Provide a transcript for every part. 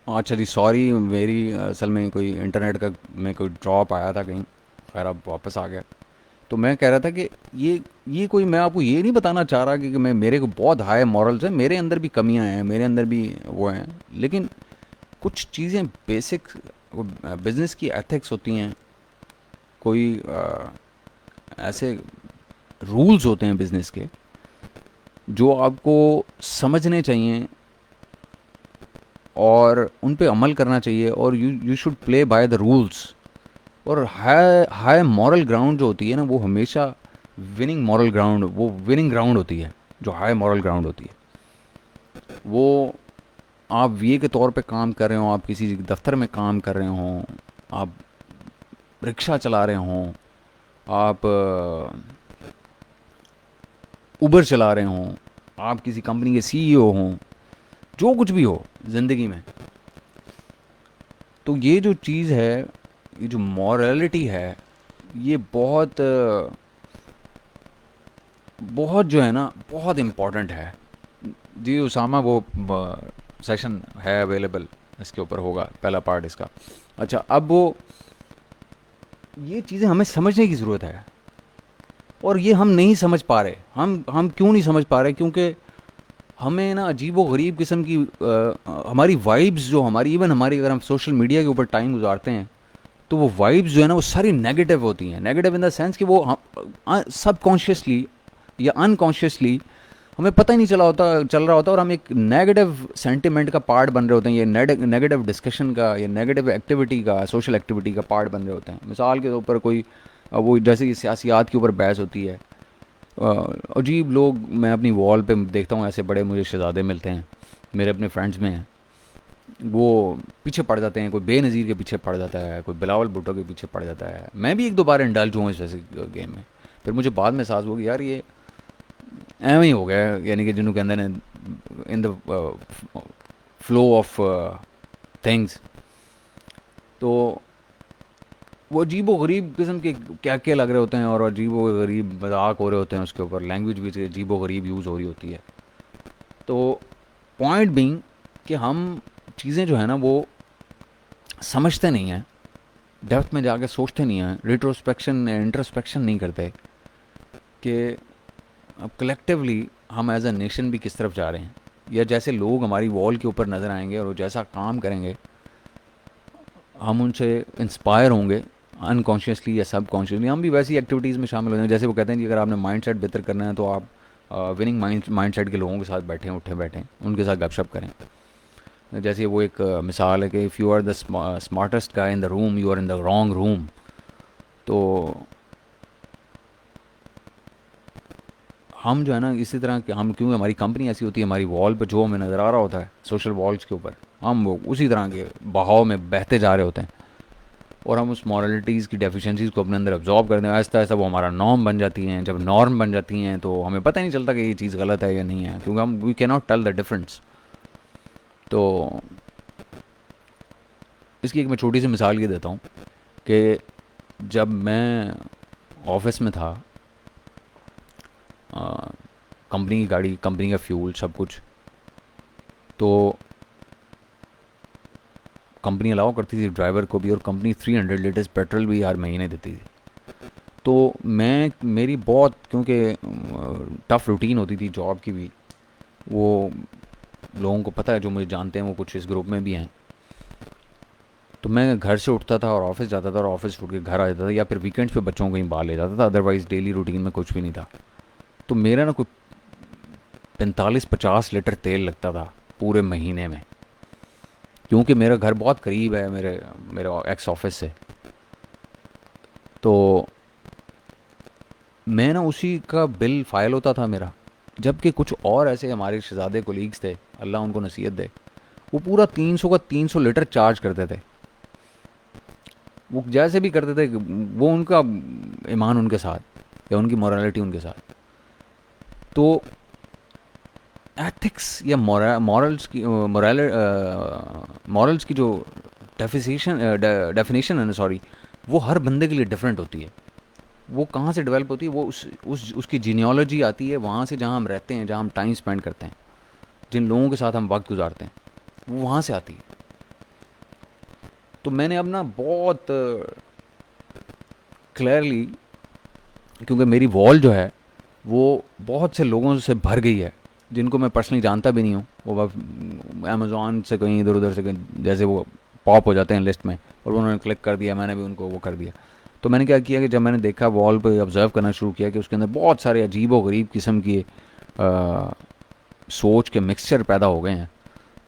اچھا جی سوری، میری اصل میں کوئی انٹرنیٹ کا میں کوئی ڈراپ آیا تھا کہیں، خیر اب واپس آ گیا. تو میں کہہ رہا تھا کہ یہ کوئی، میں آپ کو یہ نہیں بتانا چاہ رہا کہ میں میرے کو بہت ہائی مورلز ہیں، میرے اندر بھی کمیاں ہیں، میرے اندر بھی وہ ہیں، لیکن کچھ چیزیں بیسک بزنس کی ایتھکس ہوتی ہیں، کوئی ایسے رولز ہوتے ہیں بزنس کے جو آپ کو سمجھنے چاہیے اور ان پہ عمل کرنا چاہیے، اور you should play by the rules. اور ہائی مورل گراؤنڈ جو ہوتی ہے نا، وہ ہمیشہ وننگ مورل گراؤنڈ، وہ وننگ گراؤنڈ ہوتی ہے. جو ہائی مورل گراؤنڈ ہوتی ہے وہ، آپ وی اے کے طور پہ کام کر رہے ہوں، آپ کسی دفتر میں کام کر رہے ہوں، آپ رکشہ چلا رہے ہوں، آپ اوبر چلا رہے ہوں، آپ کسی کمپنی کے سی ای او ہوں، جو کچھ بھی ہو زندگی میں، تو یہ جو چیز ہے، یہ جو مورالٹی ہے، یہ بہت بہت جو ہے نا بہت امپورٹنٹ ہے. جی اسامہ، وہ سیشن ہے اویلیبل، اس کے اوپر ہوگا پہلا پارٹ اس کا. اچھا، اب وہ یہ چیزیں ہمیں سمجھنے کی ضرورت ہے، اور یہ ہم نہیں سمجھ پا رہے. ہم کیوں نہیں سمجھ پا رہے؟ کیونکہ ہمیں نا عجیب و غریب قسم کی ہماری وائبز جو ہماری، ایون ہماری اگر ہم سوشل میڈیا کے اوپر ٹائم گزارتے ہیں تو وہ وائبز جو ہے نا وہ ساری نیگیٹو ہوتی ہیں. نیگیٹو ان دا سینس کہ وہ سب کانشیسلی یا انکانشیسلی ہمیں پتہ ہی نہیں چل رہا ہوتا، اور ہم ایک نیگیٹو سینٹیمنٹ کا پارٹ بن رہے ہوتے ہیں، یہ نیگیٹو ڈسکشن کا یا نیگیٹو ایکٹیویٹی کا، سوشل ایکٹیویٹی کا پارٹ بن رہے ہوتے ہیں. مثال کے طور پر کوئی وہ جیسے کہ سیاسیات کے اوپر بحث ہوتی ہے، عجیب لوگ میں اپنی وال پہ دیکھتا ہوں، ایسے بڑے مجھے شہزادے ملتے ہیں، میرے اپنے فرینڈز میں ہیں، وہ پیچھے پڑ جاتے ہیں، کوئی بے نظیر کے پیچھے پڑ جاتا ہے، کوئی بلاول بھٹو کے پیچھے پڑ جاتا ہے. میں بھی ایک دو بار انڈلج ہوں اس ویسے گیم میں. پھر مجھے بعد میں احساس ہوا کہ یار یہ ایویں ہی ہو گیا، یعنی کہ جنہوں کہتے ہیں ان دا فلو آف تھنگس. تو وہ عجیب و غریب قسم کے کیا کیا لگ رہے ہوتے ہیں، اور عجیب و غریب مذاق ہو رہے ہوتے ہیں، اس کے اوپر لینگویج بھی عجیب و غریب یوز ہو رہی ہوتی ہے. تو پوائنٹ بینگ کہ ہم چیزیں جو ہے نا وہ سمجھتے نہیں ہیں، ڈیپتھ میں جا کے سوچتے نہیں ہیں، ریٹروسپیکشن انٹرسپیکشن نہیں کرتے کہ اب کلیکٹیولی ہم ایز اے نیشن بھی کس طرف جا رہے ہیں، یا جیسے لوگ ہماری وال کے اوپر نظر آئیں گے اور وہ جیسا کام کریں گے ہم ان سے انسپائر ہوں گے انکانشیسلی یا سب کانشیسلی. ہم بھی ویسی ایکٹیویٹیز میں شامل ہو جائیں. جیسے وہ کہتے ہیں کہ اگر آپ نے مائنڈ سیٹ بہتر کرنا ہے تو آپ وننگ مائنڈ سیٹ کے لوگوں کے ساتھ بیٹھیں، اٹھیں بیٹھیں، ان کے ساتھ گپ شپ کریں. جیسے وہ ایک مثال ہے کہ if you are the smartest guy in the room, you are in the wrong room. تو ہم جو ہے نا اسی طرح کہ ہم، کیونکہ ہماری کمپنی ایسی ہوتی ہے، ہماری وال پہ جو ہمیں نظر آ رہا ہوتا ہے سوشل والس کے اوپر، ہم وہ اسی طرح کے بہاؤ میں بہتے جا رہے ہوتے ہیں، اور ہم اس مورالٹیز کی ڈیفیشنسیز کو اپنے اندر ابزارب کرتے ہیں. آہستہ آہستہ وہ ہمارا نارم بن جاتی ہیں. جب نارم بن جاتی ہیں تو ہمیں پتہ ہی نہیں چلتا کہ یہ چیز غلط ہے یا نہیں ہے، کیونکہ ہم وی کی ناٹ ٹیل دا ڈفرینس. تو اس کی ایک میں چھوٹی سی مثال یہ دیتا ہوں کہ جب میں آفس میں تھا، کمپنی کی گاڑی، کمپنی کا فیول، سب کچھ تو کمپنی الاؤ کرتی تھی ڈرائیور کو بھی، اور کمپنی 300 لیٹرز پیٹرول بھی ہر مہینے دیتی تھی. تو میری بہت، کیونکہ ٹف روٹین ہوتی تھی جاب کی بھی، وہ لوگوں کو پتہ ہے جو مجھے جانتے ہیں، وہ کچھ اس گروپ میں بھی ہیں. تو میں گھر سے اٹھتا تھا اور آفس جاتا تھا، اور آفس اٹھ کے گھر آ جاتا تھا، یا پھر ویکینڈس پہ بچوں کو کہیں باہر لے جاتا تھا. ادروائز ڈیلی روٹین میں کچھ بھی نہیں تھا. تو میرا نا کوئی 45-50 لیٹر تیل لگتا تھا پورے مہینے میں، کیونکہ میرا گھر بہت قریب ہے میرے ایکس آفس سے. تو میں نا اسی کا بل فائل ہوتا تھا میرا. جبکہ کچھ اور ایسے ہمارے شہزادے کولیگز تھے، اللہ ان کو نصیحت دے، وہ پورا 300 چارج کرتے تھے. وہ جیسے بھی کرتے تھے، وہ ان کا ایمان ان کے ساتھ، یا ان کی مورالٹی ان کے ساتھ. تو ایتھکس یا مورلس کی جو ڈیفینیشن ہے نا، سوری، وہ ہر بندے کے لیے ڈفرینٹ ہوتی ہے. وہ کہاں سے ڈیولپ ہوتی ہے؟ وہ اس کی جینیالوجی آتی ہے وہاں سے، جہاں ہم رہتے ہیں، جہاں ہم ٹائم اسپینڈ کرتے ہیں، جن لوگوں کے ساتھ ہم وقت گزارتے ہیں، وہ وہاں سے آتی ہے. تو میں نے اب نا بہت کلیئرلی، کیونکہ میری وال جو ہے وہ بہت سے لوگوں سے بھر گئی ہے جن کو میں پرسنلی جانتا بھی نہیں ہوں، وہ بس امیزون سے کہیں ادھر ادھر سے کہیں جیسے وہ پاپ ہو جاتے ہیں لسٹ میں، اور انہوں نے کلک کر دیا، میں نے بھی ان کو وہ کر دیا. تو میں نے کیا کیا کہ جب میں نے دیکھا وال پہ آبزرو کرنا شروع کیا کہ اس کے اندر بہت سارے عجیب و غریب قسم کی سوچ کے مکسچر پیدا ہو گئے ہیں،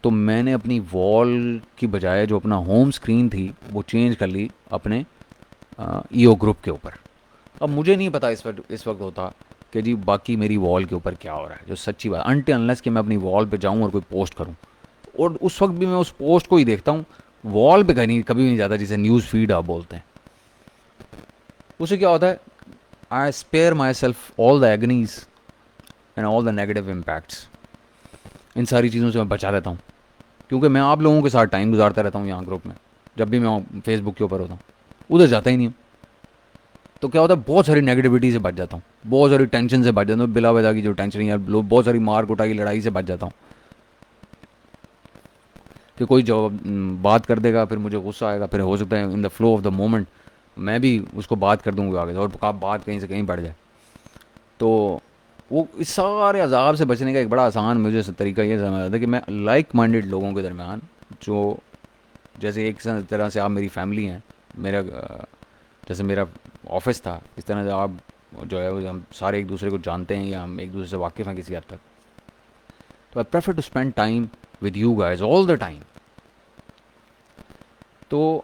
تو میں نے اپنی وال کی بجائے جو اپنا ہوم اسکرین تھی وہ چینج کر لی اپنے ای او گروپ کے اوپر. اب مجھے نہیں پتا اس وقت ہوتا کہ جی باقی میری وال کے اوپر کیا ہو رہا ہے، جو سچی بات انٹی انلیس کہ میں اپنی وال پہ جاؤں اور کوئی پوسٹ کروں، اور اس وقت بھی میں اس پوسٹ کو ہی دیکھتا ہوں، وال پہ کبھی نہیں جاتا جسے نیوز فیڈ آپ بولتے ہیں. اسے کیا ہوتا ہے، I spare myself all the agonies and all the negative impacts. ان ساری چیزوں سے میں بچا رہتا ہوں، کیونکہ میں آپ لوگوں کے ساتھ ٹائم گزارتا رہتا ہوں یہاں گروپ میں. جب بھی میں فیس بک کے اوپر ہوتا ہوں ادھر جاتا ہی نہیں ہوں، تو کیا ہوتا ہے بہت ساری نیگیٹیوٹی سے بچ جاتا ہوں، بہت ساری ٹینشن سے بچ جاتا ہوں، بلا وجہ کی جو ٹینشن ہے، بہت ساری مار کٹائی لڑائی سے بچ جاتا ہوں کہ کوئی جو بات کر دے گا پھر مجھے غصہ آئے گا، پھر ہو سکتا ہے in the flow of the moment میں بھی اس کو بات کر دوں گا آگے، اور بات کہیں سے کہیں بڑھ جائے. تو وہ اس سارے عذاب سے بچنے کا ایک بڑا آسان مجھے طریقہ یہ سمجھ آتا ہے کہ میں لائک مائنڈیڈ لوگوں کے درمیان، جو جیسے ایک طرح سے آپ میری فیملی ہیں، میرا جیسے میرا آفس تھا، اس طرح سے آپ جو ہے ہم سارے ایک دوسرے کو جانتے ہیں یا ہم ایک دوسرے سے واقف ہیں کسی حد تک. تو I prefer to spend time with you guys all the time. تو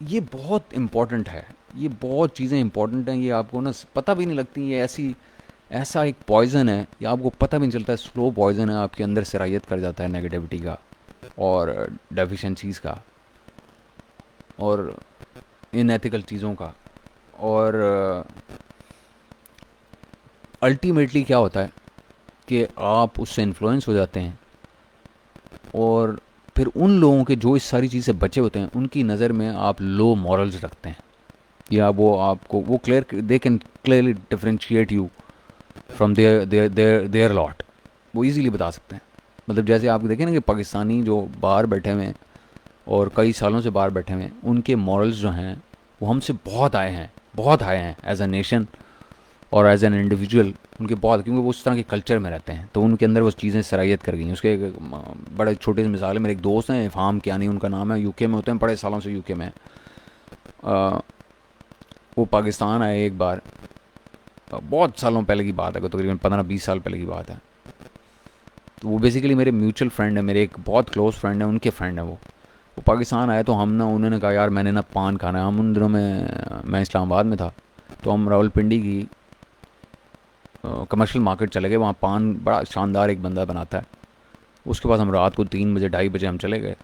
یہ بہت امپورٹنٹ ہے، یہ بہت چیزیں امپورٹنٹ ہیں، یہ آپ کو نا پتہ بھی نہیں لگتی. یہ ایسا ایک پوائزن ہے، یہ آپ کو پتہ بھی نہیں چلتا ہے، سلو پوائزن ہے، آپ کے اندر سرایت کر جاتا ہے نیگیٹیوٹی کا اور ڈیفیشنسیز کا اور ان ایتھیکل چیزوں کا. اور الٹیمیٹلی کیا ہوتا ہے کہ آپ اس سے انفلوئنس ہو جاتے ہیں، اور پھر ان لوگوں کے جو اس ساری چیز سے بچے ہوتے ہیں ان کی نظر میں آپ لو مورلز رکھتے ہیں، یا وہ آپ کو وہ they can clearly differentiate you from their lot. وہ ایزیلی بتا سکتے ہیں. مطلب جیسے آپ دیکھیں نا کہ پاکستانی جو باہر بیٹھے ہوئے ہیں اور کئی سالوں سے باہر بیٹھے ہوئے ہیں، ان کے مورلز جو ہیں وہ ہم سے بہت آئے ہیں ایز اے نیشن اور ایز این انڈیویجول. ان کے بہت، کیونکہ وہ اس طرح کے کلچر میں رہتے ہیں تو ان کے اندر وہ چیزیں سرایت کر گئی ہیں. اس کے ایک بڑے چھوٹے سے مثال ہے، میرے ایک دوست ہیں افہام کیانی ان کا نام ہے، یو کے میں ہوتے ہیں، بڑے سالوں سے یو کے میں. وہ پاکستان آئے ایک بار، بہت سالوں پہلے کی بات ہے، تقریباً 15-20 سال پہلے کی بات ہے. تو وہ بیسیکلی میرے میوچل فرینڈ ہیں، میرے ایک بہت کلوز فرینڈ ہیں، ان کے فرینڈ ہیں. وہ پاکستان آئے تو انہوں نے کہا یار میں نے نا پان کھانا ہے. ہم ان دنوں میں اسلام آباد میں تھا، تو ہم راول پنڈی کی کمرشل مارکیٹ چلے گئے. وہاں پان بڑا شاندار ایک بندہ بناتا ہے، اس کے پاس ہم رات کو 3 بجے 2:30 بجے ہم چلے گئے،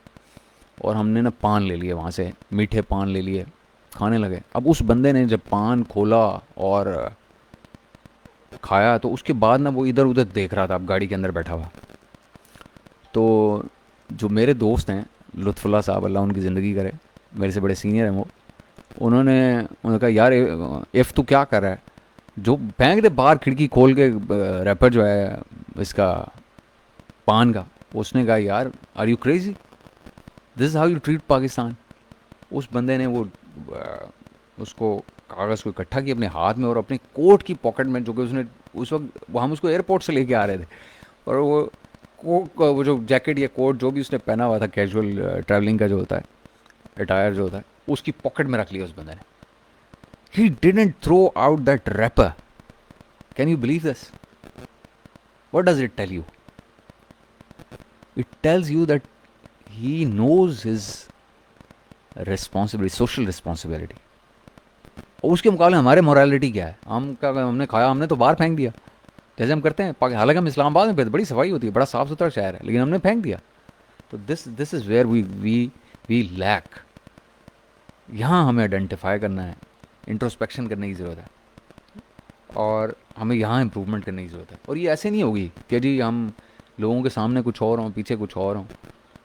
اور ہم نے نا پان لے لیے وہاں سے، میٹھے پان لے لیے، کھانے لگے. اب اس بندے نے جب پان کھولا اور کھایا تو اس کے بعد نا وہ ادھر ادھر دیکھ رہا تھا، اب گاڑی کے اندر بیٹھا ہوا. تو جو میرے دوست ہیں لطف اللہ صاحب، اللہ ان کی زندگی کرے، میرے سے بڑے سینئر ہیں وہ، انہوں نے کہا یار ایف تو کیا کر رہا ہے، جو پھینک دے باہر کھڑکی کھول کے ریپر جو ہے اس کا پان کا. اس نے کہا یار are you crazy, this is how you treat Pakistan. اس بندے نے وہ اس کو کاغذ کو اکٹھا کیا اپنے ہاتھ میں اور اپنے کوٹ کی پاکٹ میں، جو کہ اس نے اس وقت ہم اس کو ایئرپورٹ سے لے کے آ رہے تھے، اور وہ جو جیکٹ یا کوٹ جو بھی اس نے پہنا ہوا تھا کیجول ٹریولنگ کا جو ہوتا ہے اٹائر جو ہوتا ہے، اس کی پاکٹ میں رکھ لیا اس بندے نے. He didn't throw out that wrapper. Can you believe this? What does it tell you? It tells you that he knows his responsibility, social responsibility. اور اس کے مقابلے ہمارے morality کیا ہے؟ ہم نے کھایا، ہم نے تو باہر پھینک دیا جیسے ہم کرتے ہیں. حالانکہ ہم اسلام آباد میں بڑی صفائی ہوتی ہے، بڑا صاف ستھرا شہر ہے، لیکن ہم نے پھینک دیا. تو this is where we lack. یہاں ہمیں آئیڈینٹیفائی کرنا ہے، انٹروسپیکشن کرنے کی ضرورت ہے، اور ہمیں یہاں امپروومنٹ کرنے کی ضرورت ہے. اور یہ ایسے نہیں ہوگی کہ جی ہم لوگوں کے سامنے کچھ اور ہوں، پیچھے کچھ اور ہوں،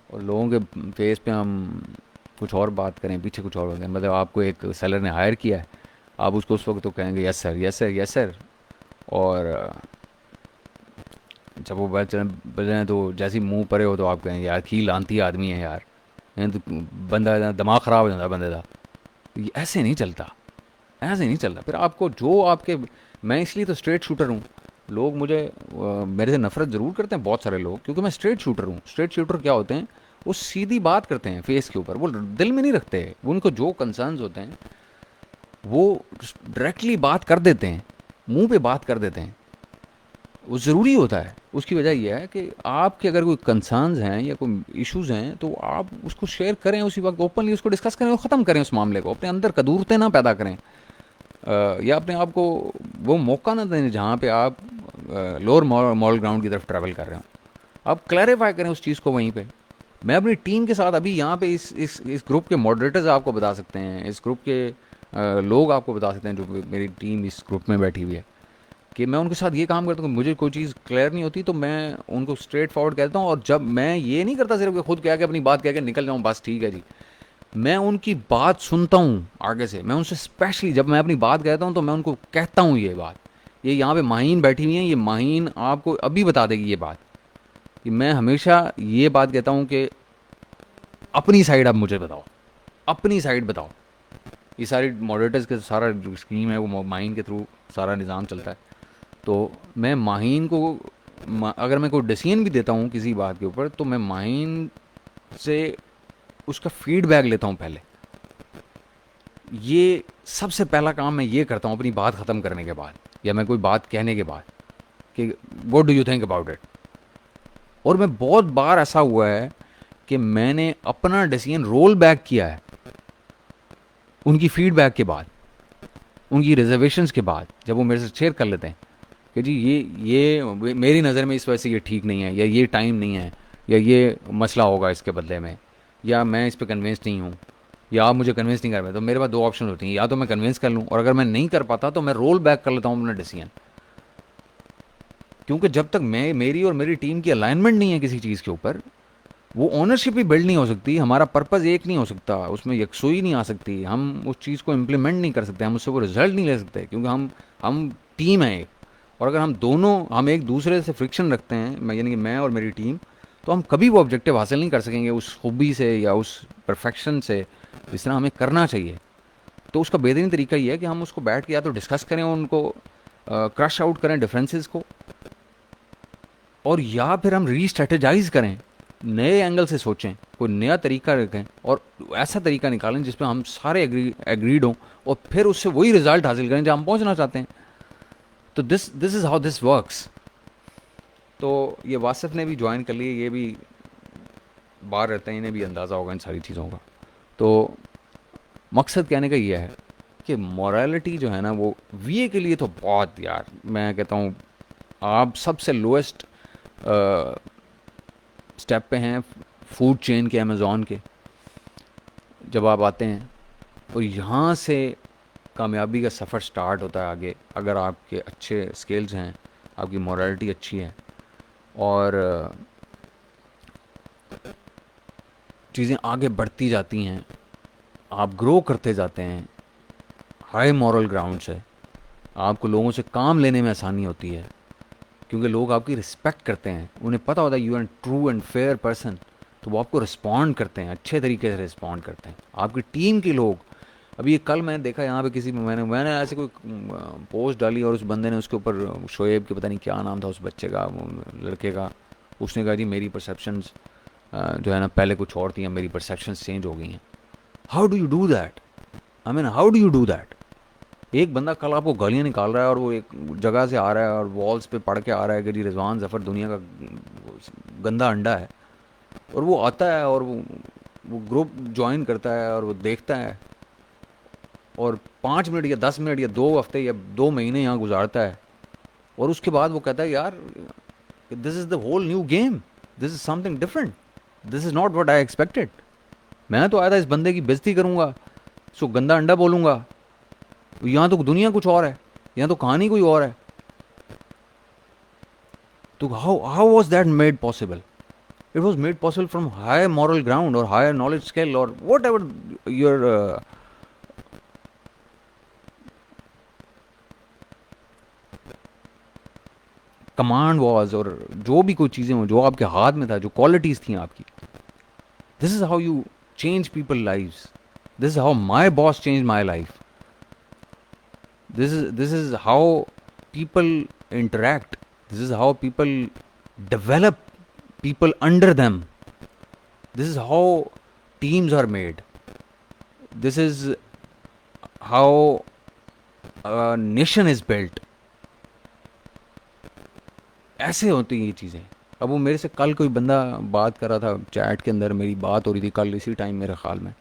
اور لوگوں کے فیس پہ ہم کچھ اور بات کریں، پیچھے کچھ اور ہوتے ہیں. مطلب آپ کو ایک سیلر نے ہائر کیا ہے، آپ اس کو اس وقت تو کہیں گے یس سر یس سر یس سر، اور جب وہ بچیں تو جیسی منہ پرے ہو تو آپ کہیں گے یار کی لانتی آدمی ہے یار، بندہ دماغ خراب ہو جاتا بندے کا. یہ ایسے نہیں چلتا, ایسے نہیں چلتا. پھر آپ کو جو آپ کے, میں اس لیے تو اسٹریٹ شوٹر ہوں. لوگ مجھے میرے سے نفرت ضرور کرتے ہیں بہت سارے لوگ, کیونکہ میں اسٹریٹ شوٹر ہوں. اسٹریٹ شوٹر کیا ہوتے ہیں, وہ سیدھی بات کرتے ہیں فیس کے اوپر, وہ دل میں نہیں رکھتے. ان کو جو کنسرنز ہوتے ہیں وہ ڈائریکٹلی بات کر دیتے ہیں, منہ پہ بات کر دیتے ہیں. وہ ضروری ہوتا ہے. اس کی وجہ یہ ہے کہ آپ کے اگر کوئی کنسرنز ہیں یا کوئی ایشوز ہیں تو آپ اس کو شیئر کریں اسی وقت, اوپنلی اس کو ڈسکس کریں اور ختم کریں اس معاملے کو. اپنے اندر کدورتیں نہ پیدا کریں, یا اپنے آپ کو وہ موقع نہ دیں جہاں پہ آپ لوور مورل گراؤنڈ کی طرف ٹریول کر رہے ہوں. آپ کلیریفائی کریں اس چیز کو وہیں پہ. میں اپنی ٹیم کے ساتھ ابھی یہاں پہ اس گروپ کے ماڈریٹرز آپ کو بتا سکتے ہیں, اس گروپ کے لوگ آپ کو بتا سکتے ہیں جو میری ٹیم اس گروپ میں بیٹھی ہوئی ہے, کہ میں ان کے ساتھ یہ کام کرتا ہوں کہ مجھے کوئی چیز کلیئر نہیں ہوتی تو میں ان کو اسٹریٹ فارورڈ کہتا ہوں. اور جب میں یہ نہیں کرتا صرف کہ خود کہہ کے اپنی بات کہہ کے نکل جاؤں بس ٹھیک ہے جی, میں ان کی بات سنتا ہوں آگے سے. میں ان سے اسپیشلی جب میں اپنی بات کہتا ہوں تو میں ان کو کہتا ہوں یہ بات. یہ یہاں پہ ماہین بیٹھی ہوئی ہیں, یہ ماہین آپ کو ابھی بتا دے گی یہ بات, کہ میں ہمیشہ یہ بات کہتا ہوں کہ اپنی سائڈ اب مجھے بتاؤ, اپنی سائڈ بتاؤ. یہ ساری ماڈریٹرز کے سارا جو اسکیم ہے وہ ماہین کے تھرو سارا نظام چلتا ہے. تو میں ماہین کو اگر میں کوئی ڈیسیژن بھی دیتا ہوں کسی بات کے اوپر تو میں ماہین سے اس کا فیڈ بیک لیتا ہوں پہلے. یہ سب سے پہلا کام میں یہ کرتا ہوں اپنی بات ختم کرنے کے بعد یا میں کوئی بات کہنے کے بعد, کہ what do you think about it. اور میں بہت بار ایسا ہوا ہے کہ میں نے اپنا ڈیسیژن رول بیک کیا ہے ان کی فیڈ بیک کے بعد, ان کی ریزرویشنز کے بعد, جب وہ میرے سے شیئر کر لیتے ہیں کہ جی یہ میری نظر میں اس وجہ سے یہ ٹھیک نہیں ہے, یا یہ ٹائم نہیں ہے, یا یہ مسئلہ ہوگا اس کے بدلے میں, یا میں اس پہ کنونس نہیں ہوں, یا آپ مجھے کنونس نہیں کر پائے. تو میرے پاس دو آپشن ہوتی ہیں, یا تو میں کنونس کر لوں, اور اگر میں نہیں کر پاتا تو میں رول بیک کر لیتا ہوں اپنا ڈیسیژن. کیونکہ جب تک میری اور میری ٹیم کی الائنمنٹ نہیں ہے کسی چیز کے اوپر, وہ اونرشپ بھی بلڈ نہیں ہو سکتی, ہمارا پرپز ایک نہیں ہو سکتا, اس میں یکسوئی نہیں آ سکتی, ہم اس چیز کو امپلیمنٹ نہیں کر سکتے, ہم اس سے وہ رزلٹ نہیں لے سکتے, کیونکہ ہم ٹیم ہیں ایک. اور اگر ہم ایک دوسرے سے فرکشن رکھتے ہیں, یعنی کہ میں اور میری ٹیم, تو ہم کبھی وہ آبجیکٹیو حاصل نہیں کر سکیں گے اس خوبی سے یا اس پرفیکشن سے جس طرح ہمیں کرنا چاہیے. تو اس کا بہترین طریقہ یہ ہے کہ ہم اس کو بیٹھ کے یا تو ڈسکس کریں, ان کو کرش آؤٹ کریں ڈفرینسز کو, اور یا پھر ہم ری اسٹریٹجائز کریں, نئے اینگل سے سوچیں, کوئی نیا طریقہ رکھیں, اور ایسا طریقہ نکالیں جس پہ ہم سارے ایگریڈ ہوں, اور پھر اس سے وہی رزلٹ حاصل کریں جہاں ہم پہنچنا چاہتے ہیں. تو this is how this works. تو یہ واسف نے بھی جوائن کر لیے, یہ بھی باہر رہتے ہیں, انہیں بھی اندازہ ہوگا ان ساری چیزوں کا. تو مقصد کہنے کا یہ ہے کہ مورالٹی جو ہے نا وہ وی اے کے لیے تو بہت, یار میں کہتا ہوں آپ سب سے لوئسٹ اسٹیپ پہ ہیں فوڈ چین کے, امیزون کے. جب آپ آتے ہیں اور یہاں سے کامیابی کا سفر سٹارٹ ہوتا ہے آگے, اگر آپ کے اچھے اسکلز ہیں, آپ کی مورالٹی اچھی ہے, اور چیزیں آگے بڑھتی جاتی ہیں, آپ گرو کرتے جاتے ہیں ہائی مورل گراؤنڈ سے. آپ کو لوگوں سے کام لینے میں آسانی ہوتی ہے, کیونکہ لوگ آپ کی رسپیکٹ کرتے ہیں, انہیں پتہ ہوتا ہے you are true and fair person, تو وہ آپ کو رسپونڈ کرتے ہیں, اچھے طریقے سے رسپونڈ کرتے ہیں. آپ کی ٹیم کے لوگ, ابھی یہ کل میں نے دیکھا یہاں پہ کسی میں نے ایسے کوئی پوسٹ ڈالی, اور اس بندے نے اس کے اوپر شعیب کے پتہ نہیں کیا نام تھا اس بچے کا, لڑکے کا, اس نے کہا جی میری پرسیپشنز جو ہے نا پہلے کچھ اور تھیں, اب میری پرسیپشنز چینج ہو گئی ہیں. How do you do that, I mean how do you do that. ایک بندہ کل آپ کو گالیاں نکال رہا ہے, اور وہ ایک جگہ سے آ رہا ہے اور والز پہ پڑھ کے آ رہا ہے کہ جی رضوان ظفر دنیا کا گندا انڈا ہے, اور وہ آتا ہے اور وہ گروپ جوائن کرتا ہے اور وہ دیکھتا ہے, اور 5 منٹ یا 10 منٹ یا 2 ہفتے یا 2 مہینے یہاں گزارتا ہے, اور اس کے بعد وہ کہتا ہے یار this is the whole new game, this is something different, this is not what I expected. میں تو آیا تھا اس بندے کی بےزتی کروں گا, اس کو گندا انڈا بولوں گا, یہاں تو دنیا کچھ اور ہے, یہاں تو کہانی کوئی اور ہے. تو how was that made possible? It was made possible from high moral ground اور ہائر نالج اسکل, اور what ever your command was, اور جو بھی کوئی چیزیں ہوں جو آپ کے ہاتھ میں تھا, جو کوالٹیز تھیں آپ کی. This is how you change people lives. This is how my boss changed my life. This is how people interact. This is how people develop people under them. This is how teams are made. This is how a nation is built. ایسے ہوتی ہیں یہ چیزیں. اب وہ میرے سے کل کوئی بندہ بات کر رہا تھا چیٹ کے اندر, میری بات ہو رہی تھی کل اسی ٹائم میرے خیال میں,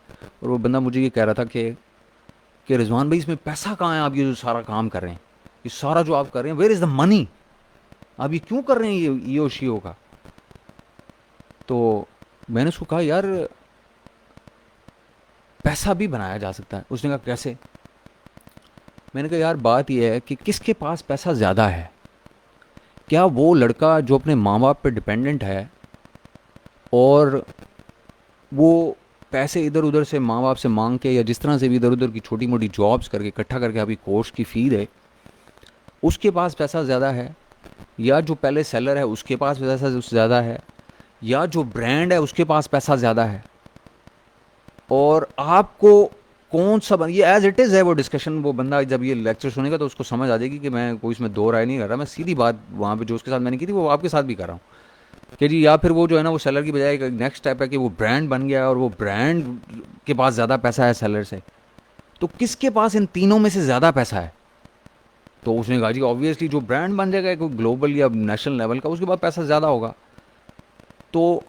اور وہ بندہ مجھے یہ کہہ رہا تھا کہ رضوان بھائی اس میں پیسہ کہاں ہے, آپ یہ جو سارا کام کر رہے ہیں, یہ سارا جو آپ کر رہے ہیں, ویئر از دا منی, آپ یہ کیوں کر رہے ہیں یہ اوشیو کا. تو میں نے اس کو کہا یار پیسہ بھی بنایا جا سکتا ہے. اس نے کہا کیسے؟ میں نے کہا یار بات یہ ہے کہ کس کے پاس پیسہ زیادہ ہے. کیا وہ لڑکا جو اپنے ماں باپ پہ ڈپینڈنٹ ہے اور وہ پیسے ادھر ادھر سے ماں باپ سے مانگ کے یا جس طرح سے بھی ادھر ادھر کی چھوٹی موٹی جابس کر کے اکٹھا کر کے ابھی کورس کی فی دے, اس کے پاس پیسہ زیادہ ہے, یا جو پہلے سیلر ہے اس کے پاس پیسہ زیادہ ہے, یا جو برانڈ ہے اس کے پاس پیسہ زیادہ ہے؟ اور آپ کو کون سا یہ ایز اٹ از ہے وہ ڈسکشن. وہ بندہ جب یہ لیکچر سنے گا تو اس کو سمجھ آ جائے گی کہ میں کوئی اس میں دو رائے نہیں کر رہا. میں سیدھی بات وہاں پہ جو اس کے ساتھ میں نے کی تھی وہ آپ کے ساتھ بھی کر رہا ہوں کہ جی, یا پھر وہ جو ہے نا وہ سیلر کی بجائے نیکسٹ اسٹیپ ہے کہ وہ برانڈ بن گیا اور وہ برانڈ کے پاس زیادہ پیسہ ہے سیلر سے. تو کس کے پاس ان تینوں میں سے زیادہ پیسہ ہے؟ تو اس نے کہا جی آبویسلی جو برانڈ بن جائے گا کوئی گلوبل یا نیشنل لیول کا, اس کے بعد پیسہ زیادہ ہوگا. تو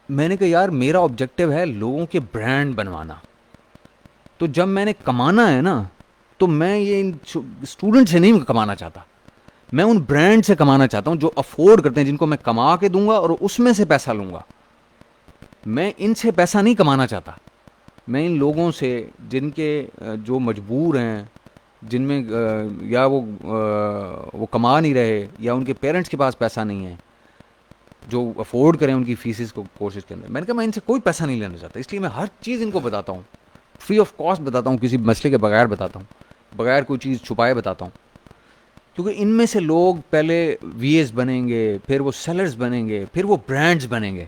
میں نے کہا یار میرا آبجیکٹو ہے لوگوں کے برانڈ بنوانا. تو جب میں نے کمانا ہے نا تو میں یہ اسٹوڈنٹ سے نہیں کمانا چاہتا, میں ان برانڈ سے کمانا چاہتا ہوں جو افورڈ کرتے ہیں, جن کو میں کما کے دوں گا اور اس میں سے پیسہ لوں گا. میں ان سے پیسہ نہیں کمانا چاہتا, میں ان لوگوں سے جن کے جو مجبور ہیں, جن میں یا وہ کما نہیں رہے یا ان کے پیرنٹس کے پاس پیسہ نہیں ہے جو افورڈ کریں ان کی فیسز کو کورسز کے اندر. میں نے کہا میں ان سے کوئی پیسہ نہیں لینا چاہتا, اس لیے میں ہر چیز ان کو بتاتا ہوں, فری آف کاسٹ بتاتا ہوں, کسی مسئلے کے بغیر بتاتا ہوں, بغیر کوئی چیز چھپائے بتاتا ہوں. کیونکہ ان میں سے لوگ پہلے وی ایس بنیں گے, پھر وہ سیلرز بنیں گے, پھر وہ برانڈز بنیں گے.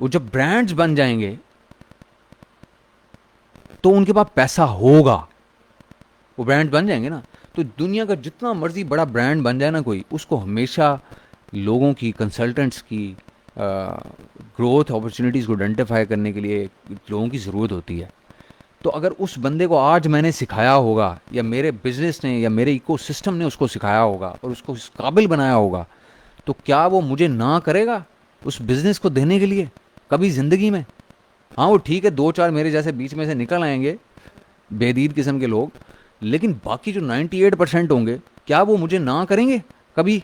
وہ جب برانڈز بن جائیں گے تو ان کے پاس پیسہ ہوگا, وہ برانڈ بن جائیں گے نا. تو دنیا کا جتنا مرضی بڑا برانڈ بن جائے نا کوئی, اس کو ہمیشہ لوگوں کی, کنسلٹنٹس کی گروتھ اپرچونیٹیز کو آئیڈینٹیفائی کرنے کے لیے لوگوں کی ضرورت ہوتی ہے. تو اگر اس بندے کو آج میں نے سکھایا ہوگا, یا میرے بزنس نے یا میرے ایکو سسٹم نے اس کو سکھایا ہوگا اور اس کو اس قابل بنایا ہوگا, تو کیا وہ مجھے نہ کرے گا اس بزنس کو دینے کے لیے کبھی زندگی میں؟ ہاں وہ ٹھیک ہے 2-4 میرے جیسے بیچ میں سے نکل آئیں گے بے دید قسم کے لوگ, لیکن باقی جو 98% ہوں گے کیا وہ مجھے نہ کریں گے کبھی؟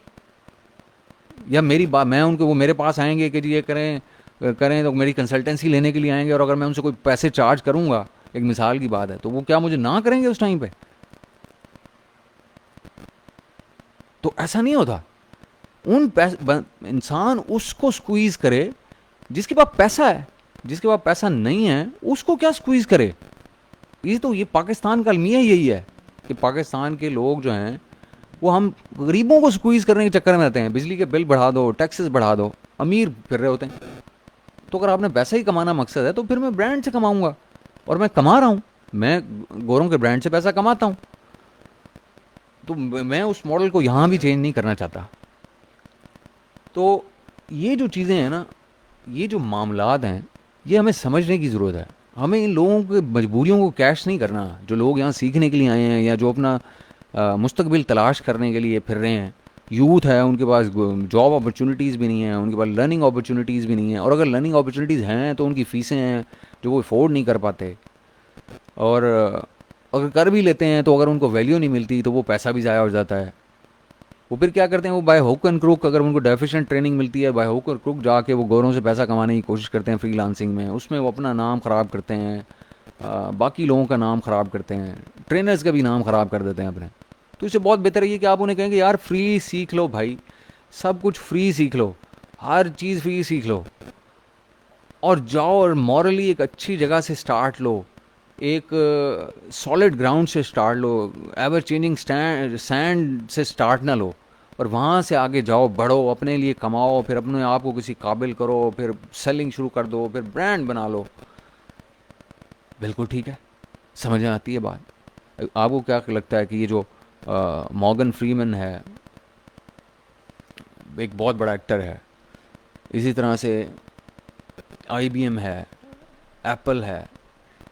یا میری بات میں ان کو, وہ میرے پاس آئیں گے کہ جی یہ کریں تو میری کنسلٹنسی لینے کے لیے آئیں گے, اور اگر میں ان سے کوئی پیسے چارج کروں گا, ایک مثال کی بات ہے, تو وہ کیا مجھے نہ کریں گے اس ٹائم پہ؟ تو ایسا نہیں ہوتا. انسان اس کو سکویز کرے جس کے پاس پیسہ ہے, جس کے پاس پیسہ نہیں ہے اس کو کیا سکویز کرے. یہ پاکستان کا المیہ یہی ہے کہ پاکستان کے لوگ جو ہیں وہ ہم غریبوں کو سکویز کرنے کے چکر میں رہتے ہیں. بجلی کے بل بڑھا دو, ٹیکسز بڑھا دو, امیر پھر رہے ہوتے ہیں. تو اگر آپ نے پیسہ ہی کمانا مقصد ہے تو پھر میں برانڈ سے کماؤں گا, اور میں کما رہا ہوں, میں گوروں کے برانڈ سے پیسہ کماتا ہوں. تو میں اس ماڈل کو یہاں بھی چینج نہیں کرنا چاہتا. تو یہ جو چیزیں ہیں نا, یہ جو معاملات ہیں, یہ ہمیں سمجھنے کی ضرورت ہے. ہمیں ان لوگوں کی مجبوریوں کو کیش نہیں کرنا, جو لوگ یہاں سیکھنے کے لیے آئے ہیں یا جو اپنا مستقبل تلاش کرنے کے لیے پھر رہے ہیں. یوتھ ہے, ان کے پاس جاب اپرچونیٹیز بھی نہیں ہیں, ان کے پاس لرننگ اپرچونیٹیز بھی نہیں ہیں, اور اگر لرننگ اپرچونیٹیز ہیں تو ان کی فیسیں ہیں جو وہ افورڈ نہیں کر پاتے, اور اگر کر بھی لیتے ہیں تو اگر ان کو ویلیو نہیں ملتی تو وہ پیسہ بھی ضائع ہو جاتا ہے. وہ پھر کیا کرتے ہیں, وہ بائی ہوک اینڈ کروک, اگر ان کو ڈیفیشینٹ ٹریننگ ملتی ہے, بائی ہوک اینڈ کروک جا کے وہ گوروں سے پیسہ کمانے کی کوشش کرتے ہیں فری لانسنگ میں. اس میں وہ اپنا نام خراب کرتے ہیں, باقی لوگوں کا نام خراب کرتے ہیں, ٹرینرز کا بھی نام خراب کر دیتے ہیں اپنے. تو اس سے بہت بہتر ہے کہ آپ انہیں کہیں گے یار فری سیکھ لو بھائی, سب کچھ فری سیکھ لو, ہر چیز فری سیکھ لو, اور جاؤ اور مورلی ایک اچھی جگہ سے سٹارٹ لو, ایک سالڈ گراؤنڈ سے سٹارٹ لو, ایور چینجنگ سینڈ سے سٹارٹ نہ لو. اور وہاں سے آگے جاؤ، بڑھو، اپنے لیے کماؤ، پھر اپنے آپ کو کسی قابل کرو، پھر سیلنگ شروع کر دو، پھر برانڈ بنا لو. بالکل ٹھیک ہے، سمجھ میں آتی ہے بات. آپ کو کیا لگتا ہے کہ یہ جو مورگن فریمن ہے، ایک بہت بڑا ایکٹر ہے، اسی طرح سے آئی بی ایم ہے، ایپل ہے،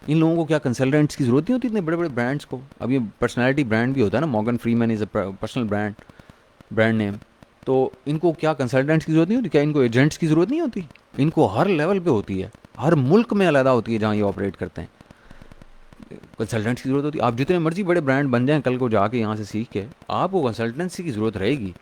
ان لوگوں کو کیا کنسلٹنٹس کی ضرورت نہیں ہوتی اتنے بڑے بڑے برانڈس کو؟ اب یہ پرسنالٹی برانڈ بھی ہوتا ہے نا، Morgan Freeman is a personal brand name. تو ان کو کیا کنسلٹنٹس کی ضرورت نہیں ہوتی؟ کیا ان کو ایجنٹس کی ضرورت نہیں ہوتی؟ ان کو ہر لیول پہ ہوتی ہے، ہر ملک میں علیحدہ ہوتی ہے جہاں یہ آپریٹ کرتے ہیں. کنسلٹنٹس کی ضرورت ہوتی ہے. آپ جتنے مرضی بڑے برانڈ بن جائیں کل کو جا کے یہاں سے سیکھ کے، آپ کو کنسلٹنسی کی ضرورت رہے گی،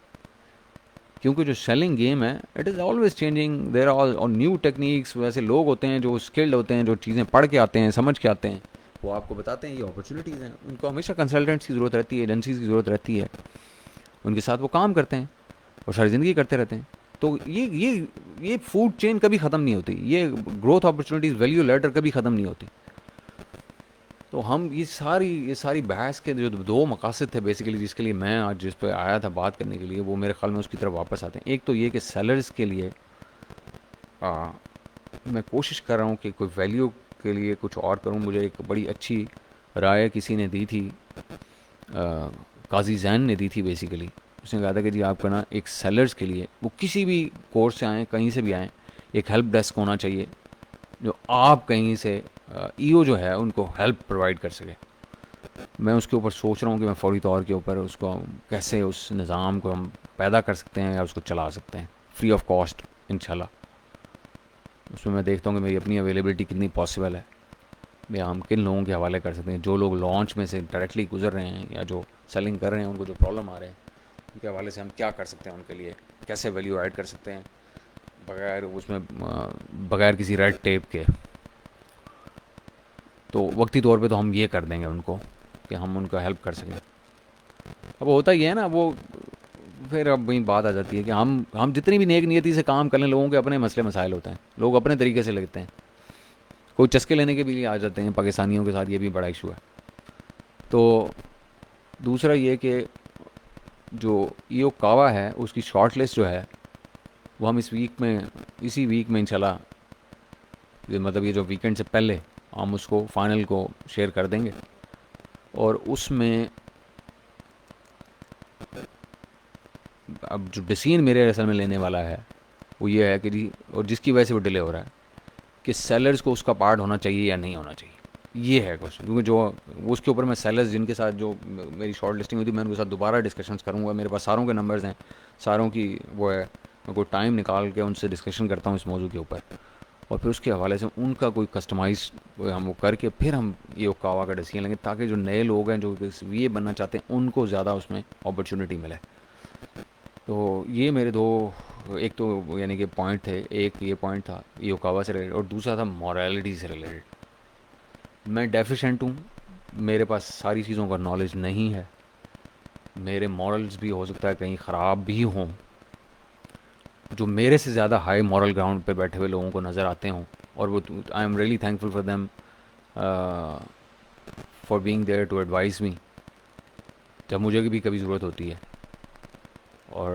کیونکہ جو سیلنگ گیم ہے it is always changing. There are new techniques. ویسے لوگ ہوتے ہیں جو اسکلڈ ہوتے ہیں، جو چیزیں پڑھ کے آتے ہیں، سمجھ کے آتے ہیں، وہ آپ کو بتاتے ہیں یہ اپرچونیٹیز ہیں. ان کو ہمیشہ کنسلٹنٹس کی ضرورت رہتی ہے، ایجنسیز کی ضرورت رہتی ہے. ان کے ساتھ وہ کام کرتے ہیں اور ساری زندگی کرتے رہتے ہیں. تو یہ فوڈ چین کبھی ختم نہیں ہوتی. یہ گروتھ اپرچونیٹیز، ویلیو لیڈر کبھی ختم نہیں ہوتی. تو ہم یہ ساری بحث کے جو دو مقاصد تھے بیسیکلی، جس کے لیے میں آج جس پہ آیا تھا بات کرنے کے لیے، وہ میرے خیال میں اس کی طرف واپس آتے ہیں. ایک تو یہ کہ سیلرز کے لیے میں کوشش کر رہا ہوں کہ کوئی ویلیو کے لیے کچھ اور کروں. مجھے ایک بڑی اچھی رائے کسی نے دی تھی، قاضی زین نے دی تھی بیسیکلی. اس نے کہا تھا کہ جی آپ کا نا ایک سیلرز کے لیے، وہ کسی بھی کورس سے آئیں، کہیں سے بھی آئیں، ایک ہیلپ ڈیسک ہونا چاہیے جو آپ کہیں سے ای او جو ہے ان کو ہیلپ پرووائڈ کر سکے. میں اس کے اوپر سوچ رہا ہوں کہ میں فوری طور کے اوپر اس کو کیسے اس نظام کو ہم پیدا کر سکتے ہیں یا اس کو چلا سکتے ہیں فری آف کاسٹ انشاءاللہ. اس میں دیکھتا ہوں کہ میری اپنی اویلیبلٹی کتنی پاسبل ہے، یا ہم کن لوگوں کے حوالے کر سکتے ہیں جو لوگ لانچ میں سے ڈائریکٹلی گزر رہے ہیں یا جو سیلنگ کر رہے ہیں، ان کو جو پرابلم آ رہے ہیں ان کے حوالے سے ہم کیا کر سکتے ہیں، ان کے لیے کیسے ویلیو ایڈ کر سکتے ہیں بغیر اس میں بغیر کسی ریڈ ٹیپ کے. تو وقتی طور پہ تو ہم یہ کر دیں گے ان کو کہ ہم ان کا ہیلپ کر سکیں. اب ہوتا ہی ہے نا، وہ پھر اب وہی بات آ جاتی ہے کہ ہم جتنی بھی نیک نیتی سے کام کر لیں، لوگوں کے اپنے مسئلے مسائل ہوتے ہیں، لوگ اپنے طریقے سے لگتے ہیں. کوئی چسکے لینے کے بھی لیے آ جاتے ہیں. پاکستانیوں کے ساتھ یہ بھی بڑا ایشو ہے. تو دوسرا یہ کہ جو ایو کاوا ہے اس کی شارٹ لسٹ جو ہے وہ ہم اسی ویک میں انشاءاللہ، مطلب یہ جو ویکنڈ سے پہلے ہم اس کو فائنل کو شیئر کر دیں گے. اور اس میں اب جو ڈسیزن میرے اصل میں لینے والا ہے وہ یہ ہے کہ جی، اور جس کی وجہ سے وہ ڈیلے ہو رہا ہے، کہ سیلرز کو اس کا پارٹ ہونا چاہیے یا نہیں ہونا چاہیے. یہ ہے کوشچن. کیونکہ جو اس کے اوپر میں سیلرز جن کے ساتھ جو میری شارٹ لسٹنگ ہوتی ہے، میں ان کے ساتھ دوبارہ ڈسکشنز کروں گا. میرے پاس ساروں کے نمبرز ہیں، ساروں کی وہ ہے، میں کوئی ٹائم نکال کے ان سے ڈسکشن کرتا ہوں اس موضوع کے اوپر، اور پھر اس کے حوالے سے ان کا کوئی کسٹمائز ہم وہ کر کے پھر ہم یہ کاوا کا ڈیسیجن لیں گے، تاکہ جو نئے لوگ ہیں جو یہ بننا چاہتے ہیں ان کو زیادہ اس میں اپرچونٹی ملے. تو یہ میرے دو، ایک تو یعنی کہ پوائنٹ تھے. ایک یہ پوائنٹ تھا یہ کاوا سے ریلیٹڈ، اور دوسرا تھا مورالٹی سے ریلیٹڈ. میں ڈیفیشینٹ ہوں، میرے پاس ساری چیزوں کا نالج نہیں ہے. میرے مورلز بھی ہو سکتا ہے کہیں خراب بھی ہوں، جو میرے سے زیادہ ہائی مورل گراؤنڈ پہ بیٹھے ہوئے لوگوں کو نظر آتے ہوں. اور وہ I am really thankful for them for being there to advise me جب مجھے بھی کبھی ضرورت ہوتی ہے، اور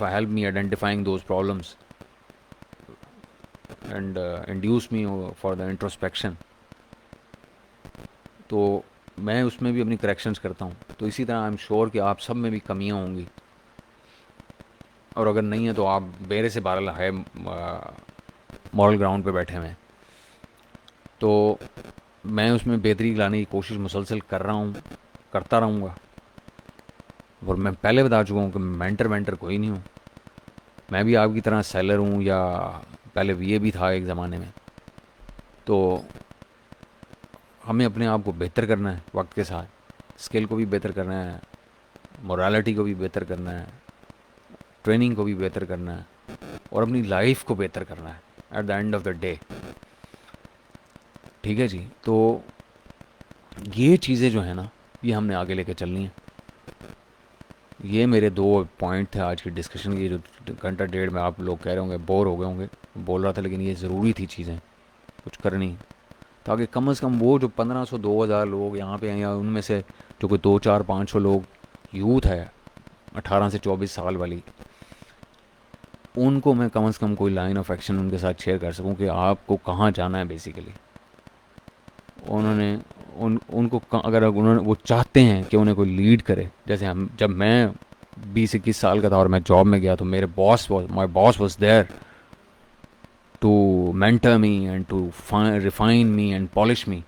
help me identifying those problems and induce me for the introspection. تو میں اس میں بھی اپنی کریکشنز کرتا ہوں. تو اسی طرح آئی ایم شیور کہ آپ سب میں بھی کمیاں ہوں گی، اور اگر نہیں ہے تو آپ میرے سے بہرحال ہے مورل گراؤنڈ پہ بیٹھے ہوئے ہیں. تو میں اس میں بہتری لانے کی کوشش مسلسل کر رہا ہوں، کرتا رہوں گا. اور میں پہلے بتا چکا ہوں کہ مینٹر کوئی نہیں ہوں. میں بھی آپ کی طرح سیلر ہوں، یا پہلے یہ بھی تھا ایک زمانے میں. تو ہمیں اپنے آپ کو بہتر کرنا ہے وقت کے ساتھ، اسکل کو بھی بہتر کرنا ہے، مورالٹی کو بھی بہتر کرنا ہے، ٹریننگ کو بھی بہتر کرنا ہے، اور اپنی لائف کو بہتر کرنا ہے at the end of the day. ٹھیک ہے جی. تو یہ چیزیں جو ہیں نا، یہ ہم نے آگے لے کے چلنی ہیں. یہ میرے دو پوائنٹ تھے آج کی ڈسکشن کی، جو گھنٹہ ڈیڑھ میں آپ لوگ کہہ رہے ہوں گے بور ہو گئے ہوں گے بول رہا تھا، لیکن یہ ضروری تھی چیزیں کچھ کرنی، تاکہ کم از کم وہ جو 1500 2000 لوگ یہاں پہ ہیں، یا ان میں سے جو کوئی 2 4 500 لوگ یوتھ ہے 18 سے 24 سال والی، ان کو میں کم از کم کوئی لائن آف ایکشن ان کے ساتھ شیئر کر سکوں کہ آپ کو کہاں جانا ہے بیسیکلی. انہوں نے ان کو اگر انہوں نے وہ چاہتے ہیں کہ انہیں کوئی لیڈ کرے، جیسے جب میں 20-21 سال کا تھا اور میں جاب میں گیا تو میرے my boss was there to mentor me and to refine me and polish me.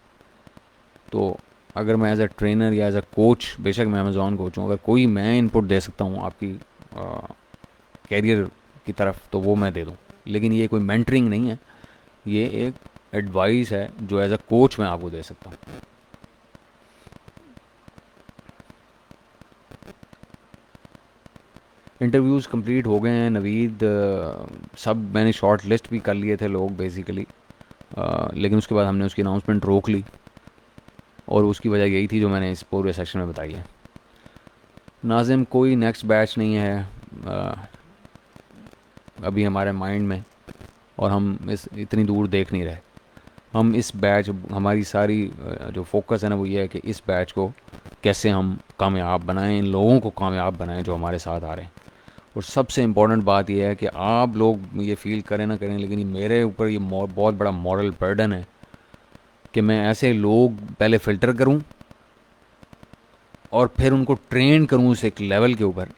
تو اگر میں ایز اے ٹرینر یا ایز اے کوچ، بے شک میں امیزون کوچ ہوں، اگر کوئی میں ان پٹ دے سکتا ہوں آپ کی کیریئر کی طرف تو وہ میں دے دوں. لیکن یہ کوئی مینٹرنگ نہیں ہے، یہ ایک ایڈوائس ہے جو ایز اے کوچ میں آپ کو دے سکتا ہوں. انٹرویوز کمپلیٹ ہو گئے ہیں نوید، سب میں نے شارٹ لسٹ بھی کر لیے تھے لوگ بیسیکلی، لیکن اس کے بعد ہم نے اس کی اناؤنسمنٹ روک لی، اور اس کی وجہ یہی تھی جو میں نے اس پورے سیکشن میں بتائی ہے. ناظم کوئی نیکسٹ بیچ نہیں ہے ابھی ہمارے مائنڈ میں، اور ہم اتنی دور دیکھ نہیں رہے. ہم اس بیچ، ہماری ساری جو فوکس ہے نا وہ یہ ہے کہ اس بیچ کو کیسے ہم کامیاب بنائیں، ان لوگوں کو کامیاب بنائیں جو ہمارے ساتھ آ رہے ہیں. اور سب سے امپورٹنٹ بات یہ ہے کہ آپ لوگ یہ فیل کریں نہ کریں، لیکن یہ میرے اوپر یہ بہت بڑا مورل برڈن ہے کہ میں ایسے لوگ پہلے فلٹر کروں اور پھر ان کو ٹرین کروں اس ایک لیول کے اوپر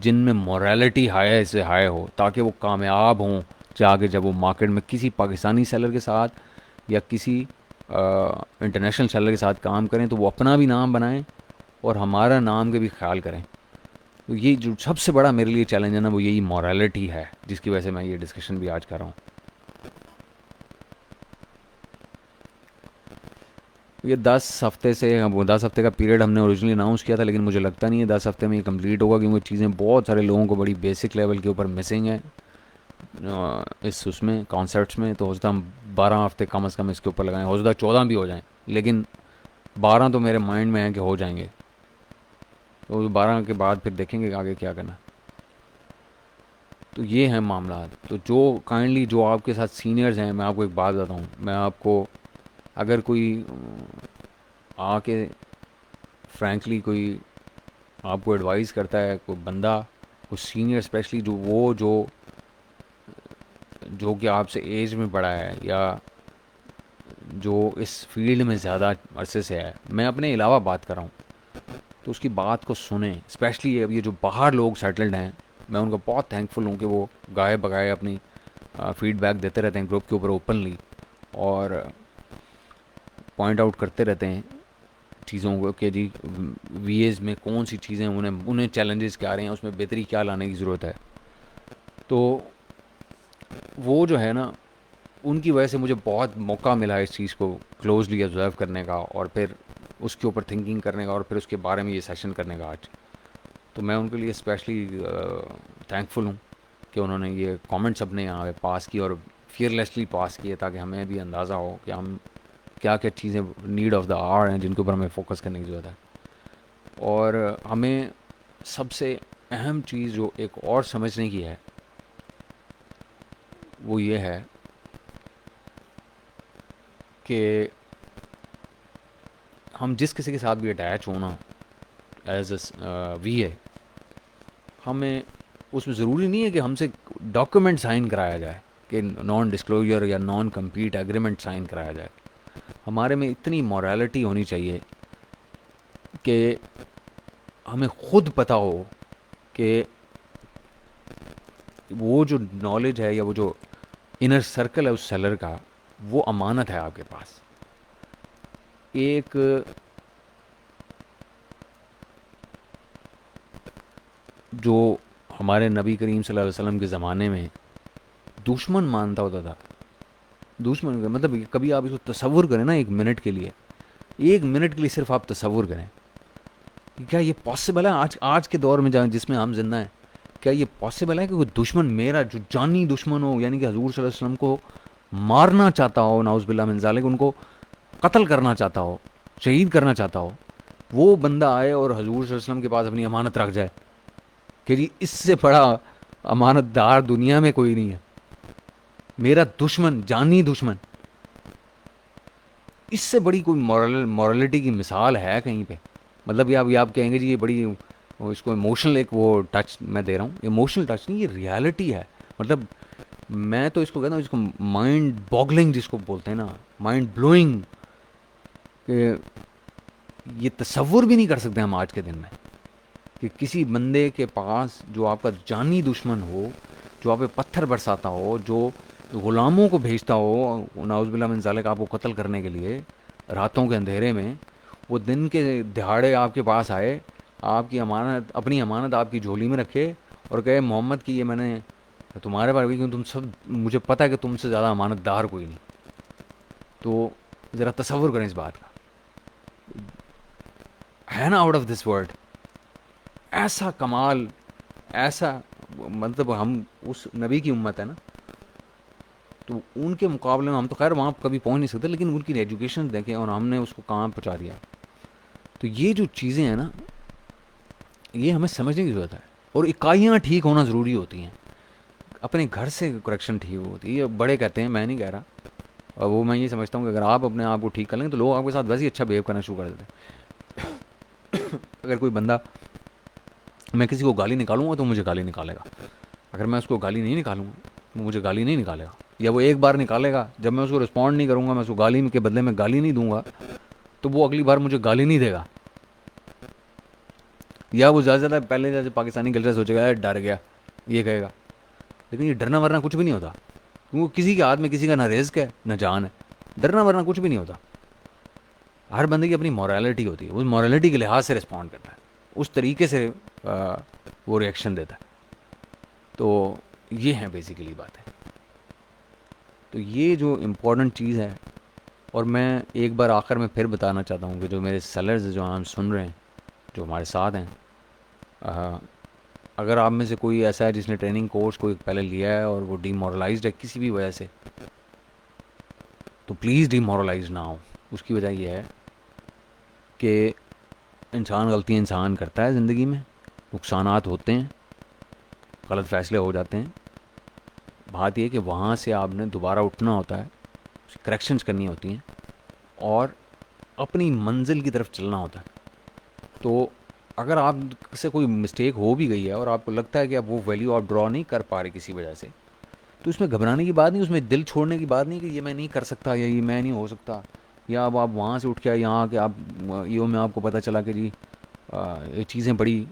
جن میں مورالٹی ہائی سے ہائی ہو، تاکہ وہ کامیاب ہوں جا کے جب وہ مارکیٹ میں کسی پاکستانی سیلر کے ساتھ یا کسی انٹرنیشنل سیلر کے ساتھ کام کریں تو وہ اپنا بھی نام بنائیں اور ہمارا نام کے بھی خیال کریں. تو یہ جو سب سے بڑا میرے لیے چیلنج ہے نا وہ یہی مورالٹی ہے، جس کی وجہ سے میں یہ ڈسکشن بھی آج کر رہا ہوں. یہ 10 ہفتے سے، 10 ہفتے کا پیریڈ ہم نے اوریجنلی اناؤنس کیا تھا، لیکن مجھے لگتا نہیں ہے 10 ہفتے میں یہ کمپلیٹ ہوگا، کیونکہ چیزیں بہت سارے لوگوں کو بڑی بیسک لیول کے اوپر مسنگ ہیں اس میں کانسیپٹس میں. تو ہو سکتا ہم 12 ہفتے کم از کم اس کے اوپر لگائیں، ہو سکتا 14 بھی ہو جائیں، لیکن 12 تو میرے مائنڈ میں ہے کہ ہو جائیں گے. تو 12 کے بعد پھر دیکھیں گے آگے کیا کرنا. تو یہ ہیں معاملات. تو جو کائنڈلی جو آپ کے ساتھ سینئرز ہیں، میں آپ کو ایک بات بتاؤں، میں آپ کو اگر کوئی آ کے فرینکلی کوئی آپ کو ایڈوائز کرتا ہے، کوئی بندہ، کوئی سینئر اسپیشلی جو کہ آپ سے ایج میں بڑا ہے یا جو اس فیلڈ میں زیادہ عرصے سے ہے، میں اپنے علاوہ بات کر رہا ہوں، تو اس کی بات کو سنیں. اسپیشلی یہ جو باہر لوگ سیٹلڈ ہیں، میں ان کو بہت تھینکفل ہوں کہ وہ گائے بگائے اپنی فیڈ بیک دیتے رہتے ہیں گروپ کے اوپر اوپنلی، اور پوائنٹ آؤٹ کرتے رہتے ہیں چیزوں کو کہ جی وی ایز میں کون سی چیزیں انہیں چیلنجز کیا آ رہے ہیں، اس میں بہتری کیا لانے کی ضرورت ہے. تو وہ جو ہے نا، ان کی وجہ سے مجھے بہت موقع ملا اس چیز کو کلوزلی آبزرو کرنے کا، اور پھر اس کے اوپر تھنکنگ کرنے کا، اور پھر اس کے بارے میں یہ سیشن کرنے کا آج. تو میں ان کے لیے اسپیشلی تھینکفل ہوں کہ انہوں نے یہ کامنٹس اپنے یہاں پہ پاس کیے، اور فیئرلیسلی پاس کیے، تاکہ ہمیں بھی اندازہ ہو کہ ہم کیا کیا چیزیں نیڈ آف دا آر ہیں جن کے اوپر ہمیں فوکس کرنے کی ضرورت ہے. اور ہمیں سب سے اہم چیز جو ایک اور سمجھنے کی ہے وہ یہ ہے کہ ہم جس کسی کے ساتھ بھی اٹیچ ہونا ایز اے وی اے، ہمیں اس میں ضروری نہیں ہے کہ ہم سے ڈاکیومنٹ سائن کرایا جائے، کہ نان ڈسکلوجر یا نان کمپیٹ ایگریمنٹ سائن کرایا جائے. ہمارے میں اتنی مورالٹی ہونی چاہیے کہ ہمیں خود پتہ ہو کہ وہ جو نالج ہے یا وہ جو انر سرکل ہے اس سیلر کا، وہ امانت ہے آپ کے پاس. ایک جو ہمارے نبی کریم صلی اللہ علیہ وسلم کے زمانے میں دشمن مانتا ہوتا تھا، دشمن کا مطلب کبھی آپ اس کو تصور کریں نا، ایک منٹ کے لیے، ایک منٹ کے لیے صرف آپ تصور کریں کہ کیا یہ پاسبل ہے آج کے دور میں جس میں ہم زندہ ہیں، کیا یہ پاسبل ہے کہ کوئی دشمن میرا جو جانی دشمن ہو، یعنی کہ حضور صلی اللہ علیہ وسلم کو مارنا چاہتا ہو، نعوذ باللہ من ذالک، ان کو قتل کرنا چاہتا ہو، شہید کرنا چاہتا ہو، وہ بندہ آئے اور حضور صلی اللہ علیہ وسلم کے پاس اپنی امانت رکھ جائے کہ جی اس سے بڑا امانت دار دنیا میں کوئی نہیں ہے، میرا دشمن، جانی دشمن. اس سے بڑی کوئی مورالٹی کی مثال ہے کہیں پہ؟ مطلب یہ آپ کہیں گے جی یہ بڑی وہ اس کو ایموشنل ایک وہ ٹچ میں دے رہا ہوں. ایموشنل ٹچ نہیں، یہ ریالٹی ہے. مطلب میں تو اس کو کہتا ہوں، اس کو مائنڈ باگلنگ جس کو بولتے ہیں نا، مائنڈ بلوئنگ، کہ یہ تصور بھی نہیں کر سکتے ہم آج کے دن میں کہ کسی بندے کے پاس جو آپ کا جانی دشمن ہو، جو آپ پہ پتھر برساتا ہو، جو غلاموں کو بھیجتا ہو نعوذ باللہ من ذالک آپ کو قتل کرنے کے لیے راتوں کے اندھیرے میں، وہ دن کے دہاڑے آپ کے پاس آئے، آپ کی امانت، اپنی امانت آپ کی جھولی میں رکھے اور کہے محمد کی یہ میں نے تمہارے بارے میں، کیوں تم سب، مجھے پتہ ہے کہ تم سے زیادہ امانت دار کوئی نہیں. تو ذرا تصور کریں اس بات کا، ہے نا آؤٹ آف دس ورلڈ. ایسا کمال، ایسا، مطلب ہم اس نبی کی امت ہے نا، تو ان کے مقابلے میں ہم تو خیر وہاں کبھی پہنچ نہیں سکتے، لیکن ان کی ایجوکیشن دیکھیں اور ہم نے اس کو کہاں پہنچا دیا. تو یہ جو چیزیں ہیں نا، یہ ہمیں سمجھنے کی ضرورت ہے. اور اکائیاں ٹھیک ہونا ضروری ہوتی ہیں، اپنے گھر سے کریکشن ٹھیک ہوتی ہے. یہ بڑے کہتے ہیں، میں نہیں کہہ رہا. اور وہ میں یہ سمجھتا ہوں کہ اگر آپ اپنے آپ کو ٹھیک کر لیں تو لوگ آپ کے ساتھ ویسے ہی اچھا بہیو کرنا شروع کر دیتے ہیں. اگر کوئی بندہ، میں کسی کو گالی نکالوں گا تو مجھے گالی نکالے گا، اگر میں اس کو گالی نہیں نکالوں گا وہ مجھے گالی نہیں نکالے گا. یا وہ ایک بار نکالے گا، جب میں اس کو رسپونڈ نہیں کروں گا، میں اس کو گالی کے بدلے میں گالی نہیں دوں گا، تو وہ اگلی بار مجھے گالی نہیں دے گا. یا وہ زیادہ سے زیادہ پہلے جیسے پاکستانی کلچر سوچے گا ڈر گیا، یہ کہے گا. لیکن یہ ڈرنا ورنا کچھ بھی نہیں ہوتا، کیونکہ کسی کے ہاتھ میں کسی کا نہ رزق ہے نہ جان ہے. ڈرنا ورنا کچھ بھی نہیں ہوتا. ہر بندے کی اپنی مورالٹی ہوتی ہے، اس مورالٹی کے لحاظ سے رسپونڈ کرتا ہے، اس طریقے سے وہ ریئیکشن دیتا ہے. تو یہ ہیں بیسیکلی باتیں. تو یہ جو امپورٹنٹ چیز ہے. اور میں ایک بار آخر میں پھر بتانا چاہتا ہوں کہ جو میرے سیلرز جو ہم سن رہے ہیں، جو ہمارے ساتھ ہیں، اگر آپ میں سے کوئی ایسا ہے جس نے ٹریننگ کورس کوئی پہلے لیا ہے اور وہ ڈی مورلائزڈ ہے کسی بھی وجہ سے، تو پلیز ڈی مورلائز نہ ہو. اس کی وجہ یہ ہے کہ انسان غلطی انسان کرتا ہے زندگی میں، نقصانات ہوتے ہیں، غلط فیصلے ہو جاتے ہیں. بات یہ کہ وہاں سے آپ نے دوبارہ اٹھنا ہوتا ہے، کریکشنز کرنی ہوتی ہیں اور اپنی منزل کی طرف چلنا ہوتا ہے. تو اگر آپ سے کوئی مسٹیک ہو بھی گئی ہے اور آپ کو لگتا ہے کہ آپ وہ ویلیو آپ ڈرا نہیں کر پا رہے کسی وجہ سے، تو اس میں گھبرانے کی بات نہیں، اس میں دل چھوڑنے کی بات نہیں کہ یہ میں نہیں کر سکتا یا یہ میں نہیں ہو سکتا. یا اب آپ وہاں سے اٹھ کے یہاں آ کے آپ ایو میں آپ کو پتہ چلا کہ جی یہ چیزیں بڑی،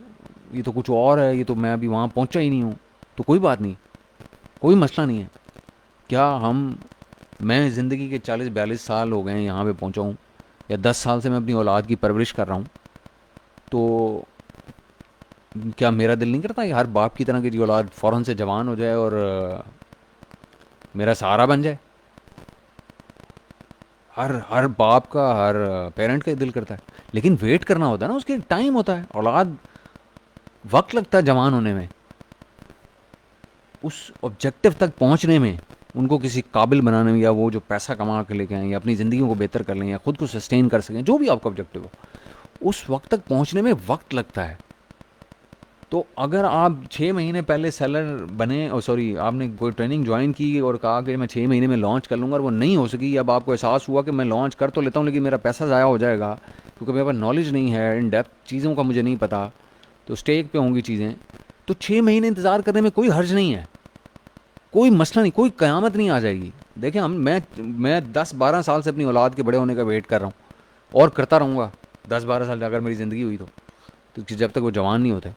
یہ تو کچھ اور ہے، یہ تو میں ابھی وہاں پہنچا ہی نہیں ہوں. تو کوئی بات نہیں، کوئی مسئلہ نہیں ہے. کیا میں زندگی کے 40-42 سال ہو گئے ہیں یہاں پہ پہنچا ہوں، یا 10 سال سے میں اپنی اولاد کی پرورش کر رہا ہوں. تو کیا میرا دل نہیں کرتا کہ ہر باپ کی طرح کی اولاد فوراً سے جوان ہو جائے اور میرا سہارا بن جائے؟ ہر باپ کا، ہر پیرنٹ کا دل کرتا ہے. لیکن ویٹ کرنا ہوتا ہے نا، اس کے ٹائم ہوتا ہے. اولاد وقت لگتا ہے جوان ہونے میں، اس آبجیکٹو تک پہنچنے میں، ان کو کسی قابل بنانے میں، یا وہ جو پیسہ کما کے لے کے آئیں، یا اپنی زندگیوں کو بہتر کر لیں، یا خود کو سسٹین کر سکیں، جو بھی آپ کا آبجیکٹو ہو، اس وقت تک پہنچنے میں وقت لگتا ہے. تو اگر آپ 6 مہینے پہلے سیلر بنے، اور سوری آپ نے کوئی ٹریننگ جوائن کی اور کہا کہ میں 6 مہینے میں لانچ کر لوں گا، اور وہ نہیں ہو سکی، اب آپ کو احساس ہوا کہ میں لانچ کر تو لیتا ہوں لیکن میرا پیسہ ضائع ہو جائے گا کیونکہ میرے پاس نالج نہیں ہے، ان ڈیپتھ چیزوں کا مجھے نہیں پتا، تو اسٹیک پہ ہوں گی چیزیں. تو 6 مہینے انتظار کرنے میں کوئی حرج نہیں ہے، کوئی مسئلہ نہیں، کوئی قیامت نہیں آ جائے گی. دیکھیں میں 10-12 سال سے اپنی اولاد کے بڑے ہونے کا ویٹ کر رہا ہوں اور کرتا رہوں گا 10-12 سال اگر میری زندگی ہوئی تو جب تک وہ جوان نہیں ہوتے.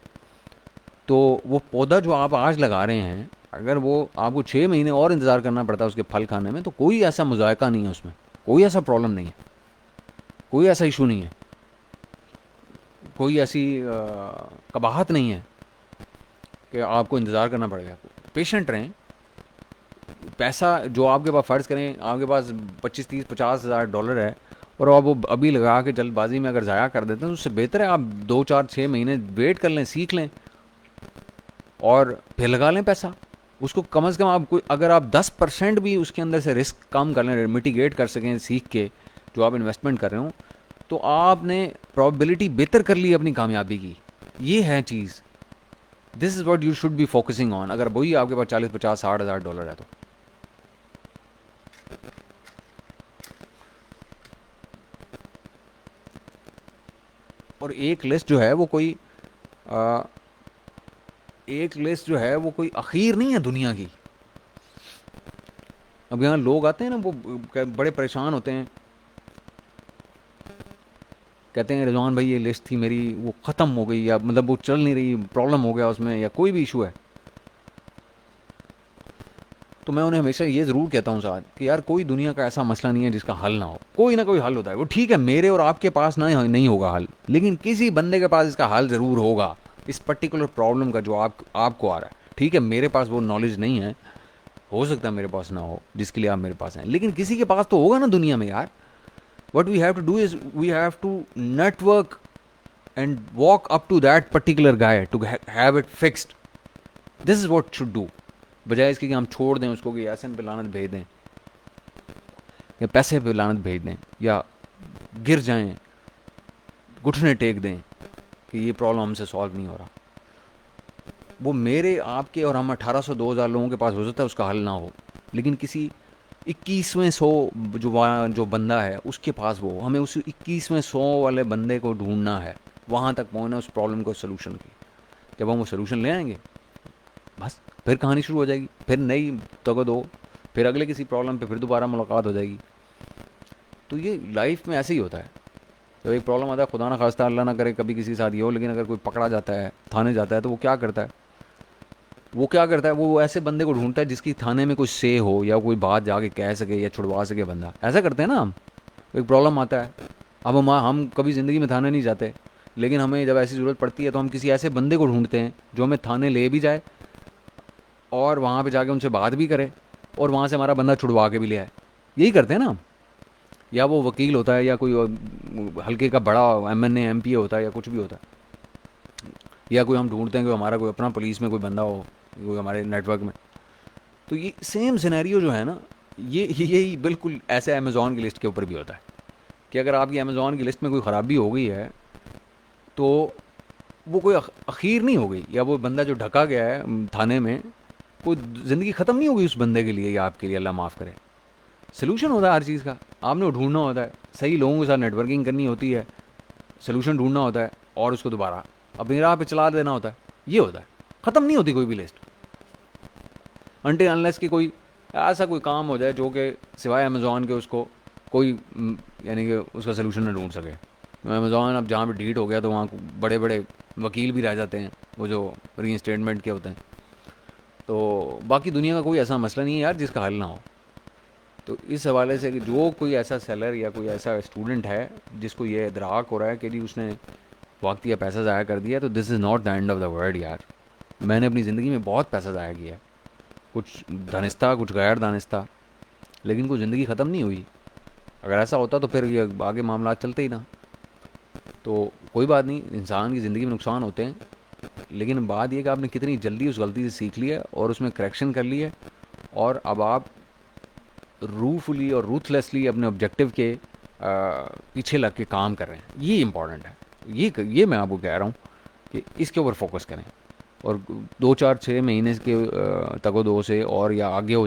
تو وہ پودا جو آپ آج لگا رہے ہیں، اگر وہ آپ کو 6 مہینے اور انتظار کرنا پڑتا ہے اس کے پھل کھانے میں، تو کوئی ایسا مذائقہ نہیں ہے اس میں، کوئی ایسا پرابلم نہیں ہے، کوئی ایسا ایشو نہیں ہے، کوئی ایسی قباحت نہیں ہے کہ آپ کو انتظار کرنا پڑے گا. پیشنٹ رہیں. پیسہ جو آپ کے پاس، فرض کریں آپ کے پاس 25-30-50 ہزار ڈالر ہے اور آپ وہ ابھی لگا کے جلد بازی میں اگر ضائع کر دیتے ہیں تو اس سے بہتر ہے آپ 2-4-6 مہینے ویٹ کر لیں، سیکھ لیں اور پھر لگا لیں پیسہ. اس کو کم از کم آپ کو، اگر آپ 10% بھی اس کے اندر سے رسک کم کر لیں، میٹیگیٹ کر سکیں سیکھ کے جو آپ انویسٹمنٹ کر رہے ہوں، تو آپ نے پرابیبلٹی بہتر کر لی اپنی کامیابی کی. یہ ہے چیز. This is what you should be focusing on. اگر وہی آپ کے پاس 40-50-60 ہزار ڈالر ہے تو. اور ایک لسٹ جو ہے وہ کوئی ایک لسٹ جو ہے وہ کوئی اخیر نہیں ہے دنیا کی. اب یہاں لوگ آتے ہیں نا وہ بڑے پریشان ہوتے ہیں, کہتے ہیں رضوان بھائی یہ لسٹ تھی میری وہ ختم ہو گئی, یا مطلب وہ چل نہیں رہی, پرابلم ہو گیا اس میں, یا کوئی بھی ایشو ہے. تو میں انہیں ہمیشہ یہ ضرور کہتا ہوں ساتھ کہ یار کوئی دنیا کا ایسا مسئلہ نہیں ہے جس کا حل نہ ہو, کوئی نہ کوئی حل ہوتا ہے. وہ ٹھیک ہے میرے اور آپ کے پاس نہیں ہوگا حل, لیکن کسی بندے کے پاس اس کا حل ضرور ہوگا, اس پرٹیکولر پرابلم کا جو آپ کو آ رہا ہے. ٹھیک ہے میرے پاس وہ نالج نہیں ہے, ہو سکتا ہے میرے پاس نہ ہو جس کے لیے آپ میرے پاس ہیں, لیکن کسی کے پاس تو ہوگا نا دنیا میں یار. What we have to do is we have to network and walk up to that particular guy to have it fixed. This is what should do, بجائے اس کے کہ ہم چھوڑ دیں اس کو کہ ایسن پہ لعنت بھیج دیں, یا پیسے پہ لعنت بھیج دیں, یا گر جائیں گھٹنے ٹیک دیں کہ یہ پرابلم ہم سے سالو نہیں ہو رہا. وہ میرے آپ کے اور ہم 1800-2000 لوگوں کے پاس ہو سکتا ہے اس کا حل نہ ہو, لیکن کسی 21ویں 100 جو بندہ ہے اس کے پاس وہ, ہمیں اس 21ویں 100 والے بندے کو ڈھونڈنا ہے, وہاں تک پہنچنا اس پرابلم کو سلوشن کی. جب ہم وہ سلوشن لے آئیں گے بس پھر کہانی شروع ہو جائے گی, پھر نئی تگد ہو, پھر اگلے کسی پرابلم پہ پھر دوبارہ ملاقات ہو جائے گی. تو یہ لائف میں ایسے ہی ہوتا ہے, جب ایک پرابلم آتا ہے, خدا نہ خواستہ اللہ نہ کرے کبھی کسی کے ساتھ یہ ہو, لیکن اگر کوئی پکڑا جاتا ہے تھانے جاتا ہے تو وہ کیا کرتا ہے, وہ ایسے بندے کو ڈھونڈتا ہے جس کی تھانے میں کوئی سے ہو یا کوئی بات جا کے کہہ سکے یا چھڑوا سکے بندہ. ایسا کرتے ہیں نا ہم, ایک پرابلم آتا ہے, اب ہم کبھی زندگی میں تھانے نہیں جاتے, لیکن ہمیں جب ایسی ضرورت پڑتی ہے تو ہم کسی ایسے بندے کو ڈھونڈتے ہیں جو ہمیں تھانے لے بھی جائے اور وہاں پہ جا کے ان سے بات بھی کرے اور وہاں سے ہمارا بندہ چھڑوا کے بھی لے آئے. یہی کرتے ہیں نا. یا وہ وکیل ہوتا ہے یا کوئی ہلکے کا بڑا ایم پی اے ہوتا ہے یا کچھ بھی ہوتا ہے, یا کوئی ہم ڈھونڈتے ہیں کہ ہمارا کوئی اپنا پولیس میں کوئی بندہ ہو کوئی ہمارے نیٹ ورک میں. تو یہ سیم سینیریو جو ہے نا, یہی بالکل ایسے امیزون کی لسٹ کے اوپر بھی ہوتا ہے کہ اگر آپ کی امیزون کی لسٹ میں کوئی خرابی ہو گئی ہے تو وہ کوئی اخیر نہیں ہو گئی, یا وہ بندہ جو ڈھکا گیا ہے تھانے میں کوئی زندگی ختم نہیں ہو گئی اس بندے کے لیے یا آپ کے لیے, اللہ معاف کرے. سلوشن ہوتا ہے ہر چیز کا, آپ نے ڈھونڈنا ہوتا ہے, صحیح لوگوں کے ساتھ نیٹ ورکنگ کرنی ہوتی ہے, سلوشن ڈھونڈنا ہوتا ہے اور اس کو دوبارہ اپنی راہ پہ چلا دینا ہوتا ہے. یہ ہوتا ہے, ختم نہیں ہوتی کوئی بھی لسٹ انٹل انلیس کہ کوئی ایسا کوئی کام ہو جائے جو کہ سوائے امیزون کے اس کو کوئی یعنی کہ اس کا سلوشن نہ ڈھونڈ سکے. امیزون اب جہاں پہ ڈیلیٹ ہو گیا تو وہاں بڑے بڑے وکیل بھی رہ جاتے ہیں, وہ جو ری انسٹیٹمنٹ کے ہوتے ہیں. تو باقی دنیا کا کوئی ایسا مسئلہ نہیں ہے یار جس کا حل نہ ہو. تو اس حوالے سے کہ جو کوئی ایسا سیلر یا کوئی ایسا اسٹوڈنٹ ہے جس کو یہ ادراک ہو رہا ہے کہ جی اس نے وقت یا پیسہ ضائع کر دیا, تو this is not the end of the world یار. میں نے اپنی زندگی میں بہت پیسہ ضائع کیا ہے, کچھ دانستہ کچھ غیر دانستہ, لیکن کوئی زندگی ختم نہیں ہوئی. اگر ایسا ہوتا تو پھر یہ آگے معاملات چلتے ہی نا. تو کوئی بات نہیں, انسان کی زندگی میں نقصان ہوتے ہیں, لیکن بات یہ کہ آپ نے کتنی جلدی اس غلطی سے سیکھ لیا اور اس میں کریکشن کر لی ہے, اور اب آپ روفلی اور روتھلیسلی اپنے آبجیکٹیو کے پیچھے لگ کے کام کر رہے ہیں. یہ امپورٹنٹ ہے. یہ میں آپ کو کہہ رہا ہوں کہ اس کے اوپر فوکس کریں, اور 2-4-6 مہینے کے تگ و دو سے اور یا آگے ہو